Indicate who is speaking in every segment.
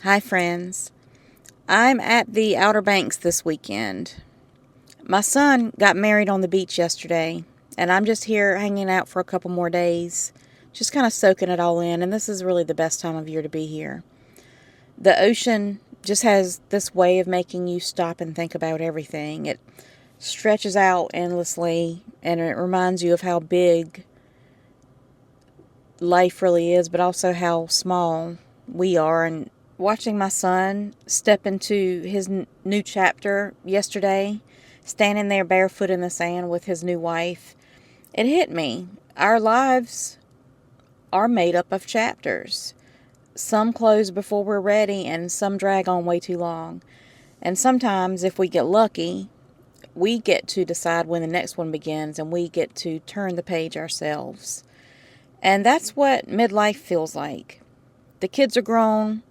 Speaker 1: Hi, friends. I'm at the Outer Banks this weekend. My son got married on the beach yesterday, and I'm just here hanging out for a couple more days, just kind of soaking it all in, and this is really the best time of year to be here. The ocean just has this way of making you stop and think about everything. It stretches out endlessly, and it reminds you of how big life really is, but also how small we are. And watching my son step into his new chapter yesterday, standing there barefoot in the sand with his new wife, it hit me. Our lives are made up of chapters. Some close before we're ready, and some drag on way too long. And sometimes, if we get lucky, we get to decide when the next one begins and we get to turn the page ourselves. And that's what midlife feels like. The kids are grown.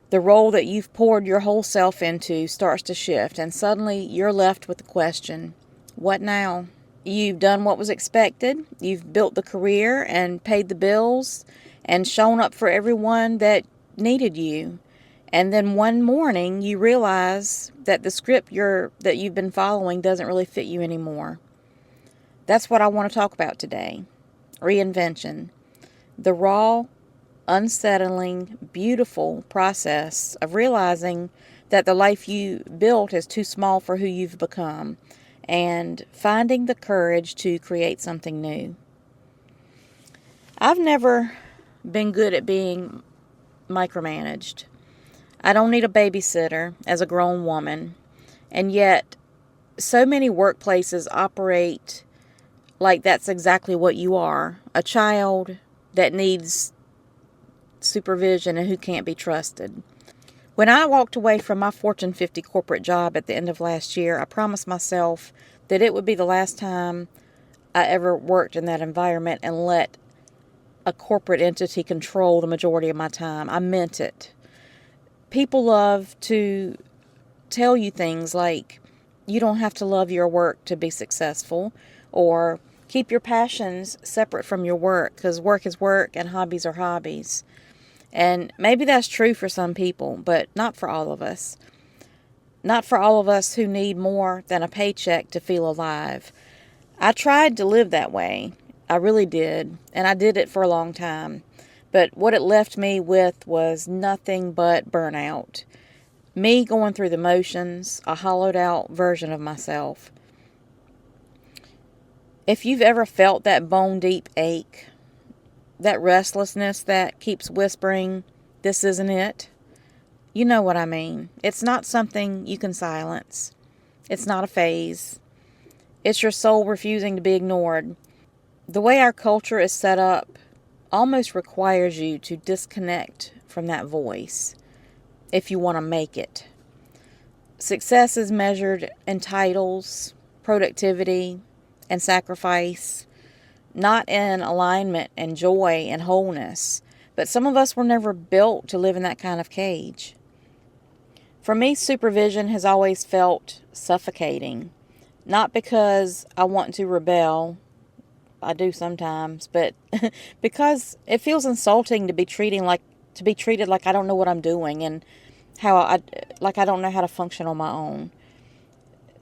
Speaker 1: The role that you've poured your whole self into starts to shift, and suddenly you're left with the question, what now? You've done what was expected. You've built the career and paid the bills and shown up for everyone that needed you. And then one morning you realize that the script that you've been following doesn't really fit you anymore. That's what I want to talk about today. Reinvention. The raw, unsettling, beautiful process of realizing that the life you built is too small for who you've become, and finding the courage to create something new. I've never been good at being micromanaged. I don't need a babysitter as a grown woman, and yet so many workplaces operate like that's exactly what you are, a child that needs supervision and who can't be trusted. When I walked away from my Fortune 50 corporate job at the end of last year, I promised myself that it would be the last time I ever worked in that environment and let a corporate entity control the majority of my time. I meant it. People love to tell you things like, you don't have to love your work to be successful, or keep your passions separate from your work because work is work and hobbies are hobbies. And maybe that's true for some people, but not for all of us. Not for all of us who need more than a paycheck to feel alive. I tried to live that way. I really did. And I did it for a long time. But what it left me with was nothing but burnout. Me going through the motions, a hollowed out version of myself. If you've ever felt that bone deep ache, that restlessness that keeps whispering, this isn't it, you know what I mean. It's not something you can silence. It's not a phase. It's your soul refusing to be ignored. The way our culture is set up almost requires you to disconnect from that voice if you want to make it. Success is measured in titles, productivity, and sacrifice, not in alignment and joy and wholeness. But some of us were never built to live in that kind of cage. For me, supervision has always felt suffocating. Not because I want to rebel, I do sometimes, but because it feels insulting to be treated like I don't know what I'm doing, and I don't know how to function on my own.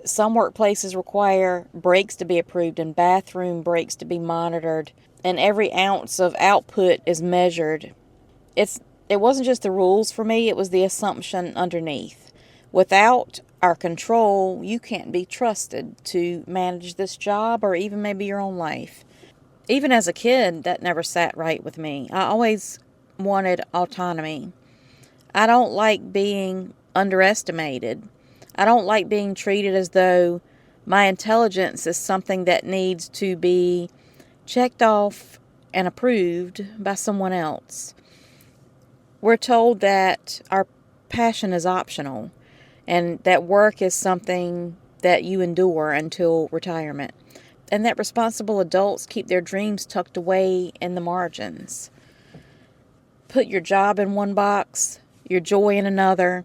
Speaker 1: Some workplaces require breaks to be approved and bathroom breaks to be monitored, and every ounce of output is measured. It wasn't just the rules for me, it was the assumption underneath. Without our control, you can't be trusted to manage this job or even maybe your own life. Even as a kid, that never sat right with me. I always wanted autonomy. I don't like being underestimated. I don't like being treated as though my intelligence is something that needs to be checked off and approved by someone else. We're told that our passion is optional and that work is something that you endure until retirement, and that responsible adults keep their dreams tucked away in the margins. Put your job in one box, your joy in another,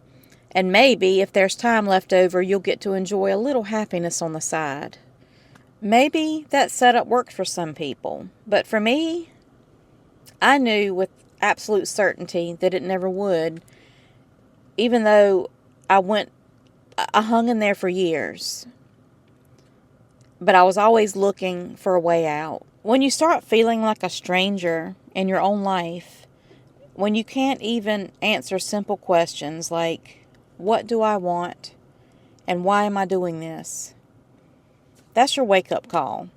Speaker 1: and maybe if there's time left over, you'll get to enjoy a little happiness on the side. Maybe that setup worked for some people, but for me, I knew with absolute certainty that it never would. even though I hung in there for years, but I was always looking for a way out. When you start feeling like a stranger in your own life, when you can't even answer simple questions like, what do I want? And why am I doing this? That's your wake-up call.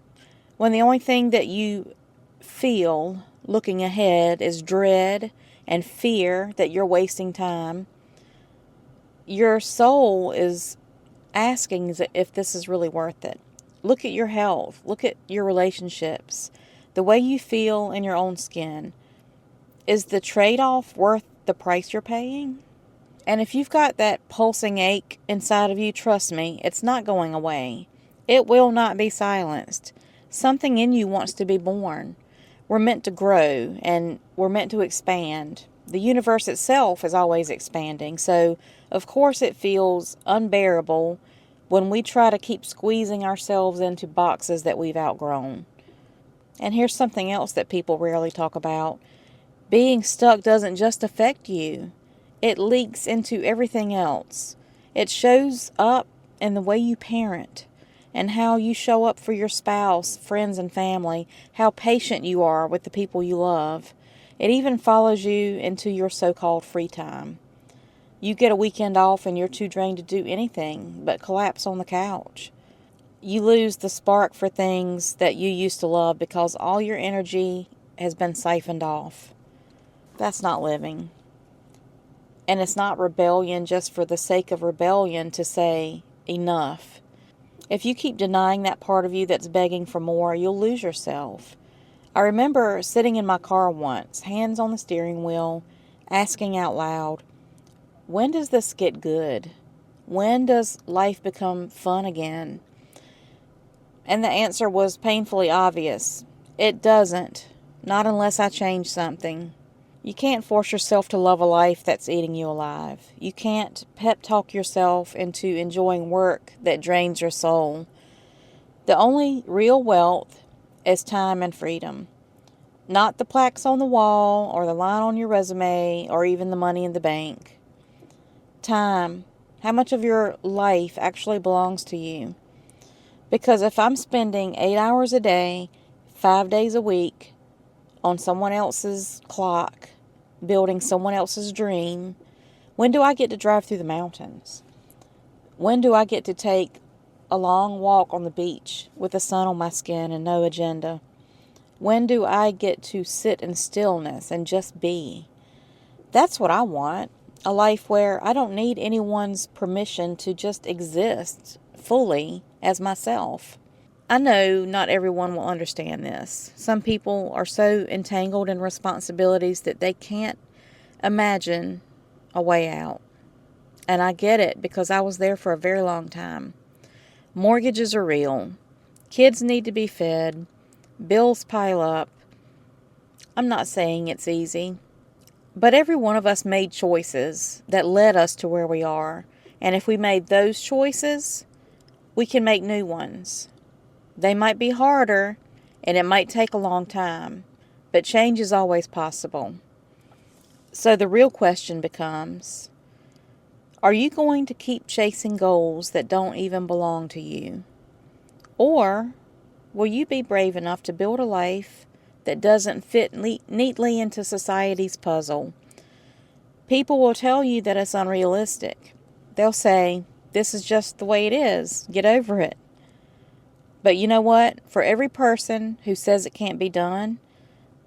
Speaker 1: When the only thing that you feel looking ahead is dread and fear that you're wasting time, your soul is asking if this is really worth it. Look at your health. Look at your relationships. The way you feel in your own skin. Is the trade-off worth the price you're paying? And if you've got that pulsing ache inside of you, trust me, it's not going away. It will not be silenced. Something in you wants to be born. We're meant to grow and we're meant to expand. The universe itself is always expanding, so of course it feels unbearable when we try to keep squeezing ourselves into boxes that we've outgrown. And here's something else that people rarely talk about. Being stuck doesn't just affect you. It leaks into everything else. It shows up in the way you parent and how you show up for your spouse, friends, and family, how patient you are with the people you love. It even follows you into your so-called free time. You get a weekend off and you're too drained to do anything but collapse on the couch. You lose the spark for things that you used to love because all your energy has been siphoned off. That's not living. And it's not rebellion just for the sake of rebellion to say enough. If you keep denying that part of you that's begging for more, you'll lose yourself. I remember sitting in my car once, hands on the steering wheel, asking out loud, when does this get good? When does life become fun again? And the answer was painfully obvious. It doesn't. Not unless I change something. You can't force yourself to love a life that's eating you alive. You can't pep talk yourself into enjoying work that drains your soul. The only real wealth is time and freedom. Not the plaques on the wall or the line on your resume or even the money in the bank. Time. How much of your life actually belongs to you? Because if I'm spending 8 hours a day, 5 days a week, on someone else's clock, building someone else's dream, when do I get to drive through the mountains? When do I get to take a long walk on the beach with the sun on my skin and no agenda? When do I get to sit in stillness and just be? That's what I want. A life where I don't need anyone's permission to just exist fully as myself. I know not everyone will understand this. Some people are so entangled in responsibilities that they can't imagine a way out. And I get it because I was there for a very long time. Mortgages are real. Kids need to be fed. Bills pile up. I'm not saying it's easy. But every one of us made choices that led us to where we are. And if we made those choices, we can make new ones. They might be harder, and it might take a long time, but change is always possible. So the real question becomes, are you going to keep chasing goals that don't even belong to you? Or will you be brave enough to build a life that doesn't fit neatly into society's puzzle? People will tell you that it's unrealistic. They'll say, this is just the way it is. Get over it. But you know what? For every person who says it can't be done,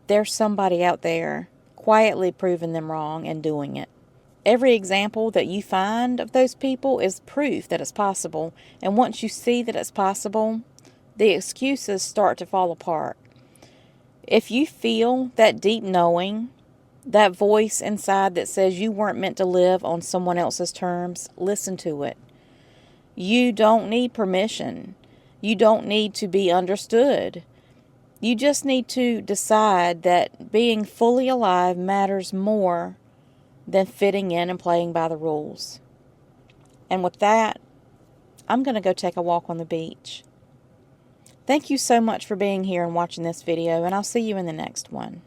Speaker 1: there's somebody out there quietly proving them wrong and doing it. Every example that you find of those people is proof that it's possible. And once you see that it's possible, the excuses start to fall apart. If you feel that deep knowing, that voice inside that says you weren't meant to live on someone else's terms, listen to it. You don't need permission. You don't need to be understood. You just need to decide that being fully alive matters more than fitting in and playing by the rules. And with that, I'm going to go take a walk on the beach. Thank you so much for being here and watching this video, and I'll see you in the next one.